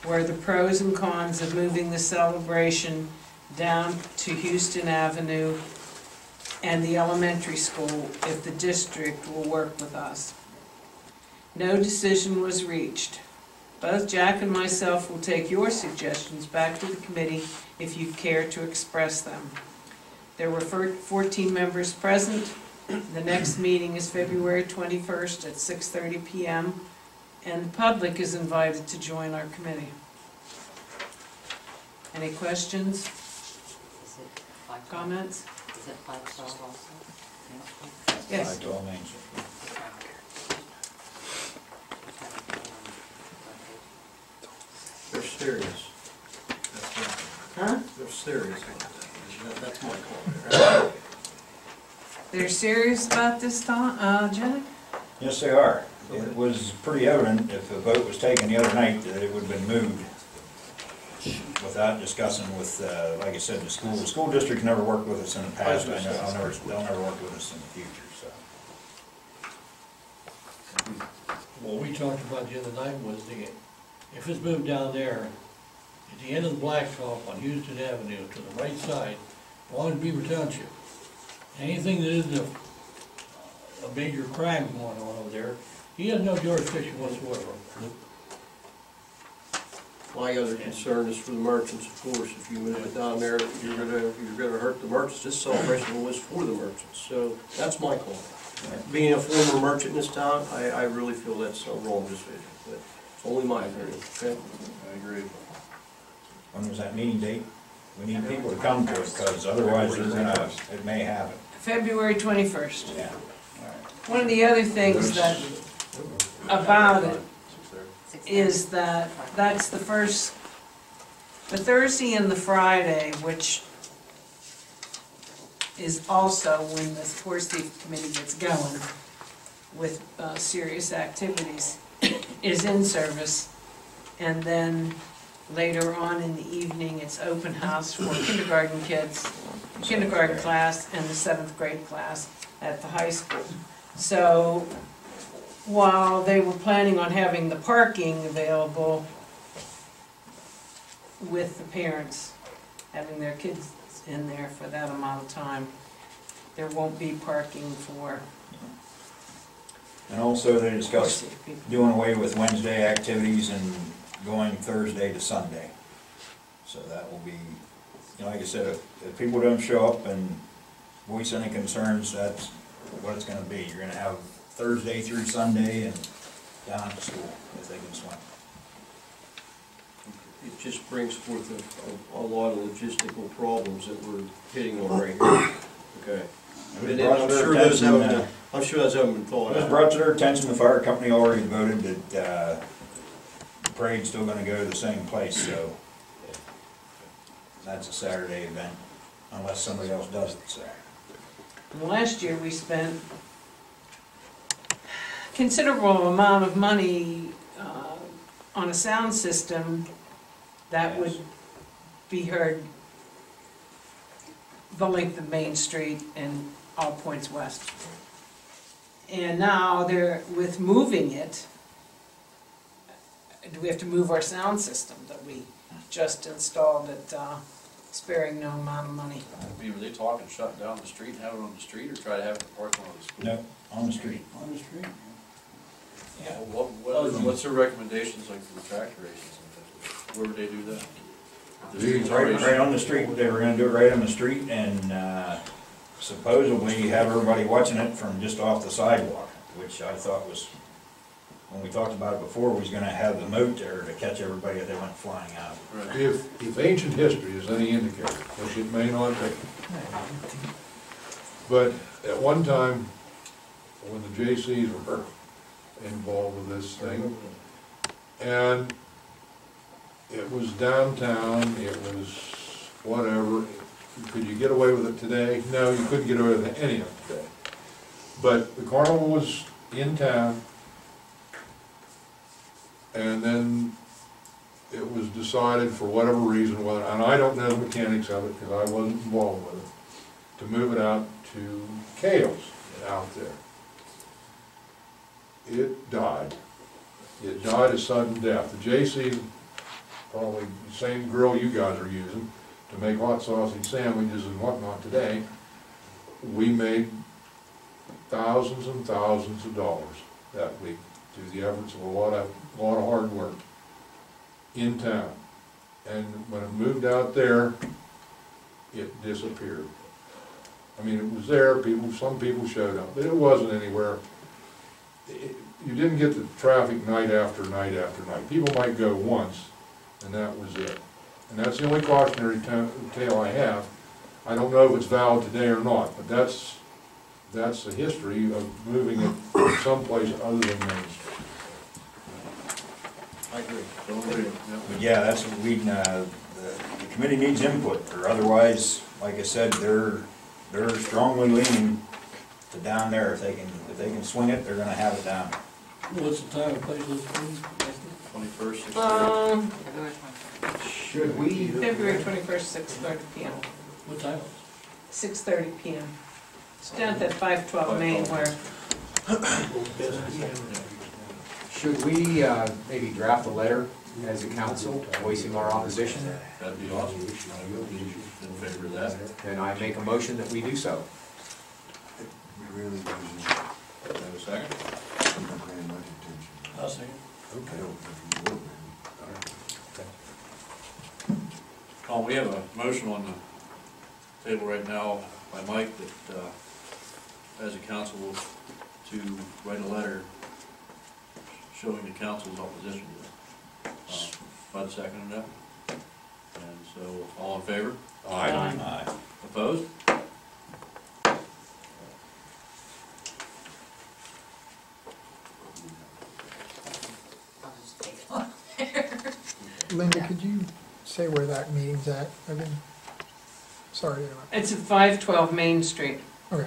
were the pros and cons of moving the celebration down to Houston Avenue and the elementary school if the district will work with us. No decision was reached. Both Jack and myself will take your suggestions back to the committee if you care to express them. There were 14 members present. The next meeting is February 21st at 6:30 p.m. and the public is invited to join our committee. Any questions? Comments? Is it Flagstaff also? Yes. They're serious. That's right. Huh? They're serious. That's my call. They're serious about this, Jack? Yes, they are. It was pretty evident if a vote was taken the other night that it would have been moved without discussing with, like I said, the school. The school district never worked with us in the past. I know they'll never work with us in the future, so. What we talked about the other night was if it's moved down there, at the end of the blacktop on Houston Avenue to the right side, along Beaver Township, anything that isn't a major crime going on over there, he has no jurisdiction whatsoever. My other concern is for the merchants, of course. If you move it down there, you're gonna hurt the merchants. This celebration was for the merchants, so that's my call. Being a former merchant in this town, I really feel that's a wrong decision, but it's only my opinion, okay? I agree. When was that meeting date? We need people to come to it, because otherwise it may happen. February 21st. Yeah. One of the other things about it is that that's the Thursday and the Friday, which is also when the Horsethief Committee gets going with serious activities, is in service. And then later on in the evening, it's open house for kindergarten kids, kindergarten class and the 7th grade class at the high school. So while they were planning on having the parking available with the parents, having their kids in there for that amount of time, there won't be parking for. And also they discussed doing away with Wednesday activities and going Thursday to Sunday. So that will be, like I said, if people don't show up and voice any concerns, that's what it's gonna be. You're gonna have Thursday through Sunday and down to school if they can swim. It just brings forth a lot of logistical problems that we're hitting on right here. Okay. And I'm sure those haven't been thought It was out. brought to their attention, the fire company already voted that the parade's still gonna go to the same place, so that's a Saturday event, unless somebody else does it, so. And last year we spent considerable amount of money on a sound system that would be heard the length of Main Street and all points west. And now with moving it, do we have to move our sound system that we just installed at sparing no amount of money? Were they talking shutting down the street and having it on the street, or try to have it in the parking lot of the school? No, on the street. On the street? Yeah. What's their recommendations like for the tractor races? Where would they do that? Right on the street. They were gonna do it right on the street and supposedly have everybody watching it from just off the sidewalk, which I thought was, when we talked about it before, we was gonna have the moat there to catch everybody if they went flying out. Right. If ancient history is any indicator, which it may not be, but at one time, when the JCs were involved with this thing, and it was downtown, it was whatever. Could you get away with it today? No, you couldn't get away with any of it today. But the carnival was in town, and then it was decided for whatever reason, and I don't know the mechanics of it because I wasn't involved with it, to move it out to Kale's out there. It died. It died a sudden death. The JC probably the same grill you guys are using to make hot sausage sandwiches and whatnot today, we made thousands and thousands of dollars that week through the efforts of a lot of hard work in town. And when it moved out there, it disappeared. I mean, it was there, some people showed up, but it wasn't anywhere. You didn't get the traffic night after night after night. People might go once, and that was it. And that's the only cautionary tale I have. I don't know if it's valid today or not, but that's the history of moving it someplace other than Main Street. I agree. Don't agree. But yeah, that's what the committee needs input, or otherwise, like I said, they're strongly leaning to down there. If they can swing it, they're gonna have it down. What's the time and place of this meeting? 21st, 6:30. February 21st. Should we, February 21st, 6:30 PM. What time? 6:30 PM. It's down at that 512 Main where, should we maybe draft a letter as a council voicing our opposition? That'd be awesome. In favor of that. And I make a motion that we do so. Have a second? I'll second. Colin, we have a motion on the table right now by Mike that, as a council, to write a letter showing the council's opposition to it. Bud seconded that. And so, all in favor? Aye. Opposed? I'll just take it on there. Linda, could you say where that meeting's at? Sorry to interrupt. it's at 512 Main Street. Okay.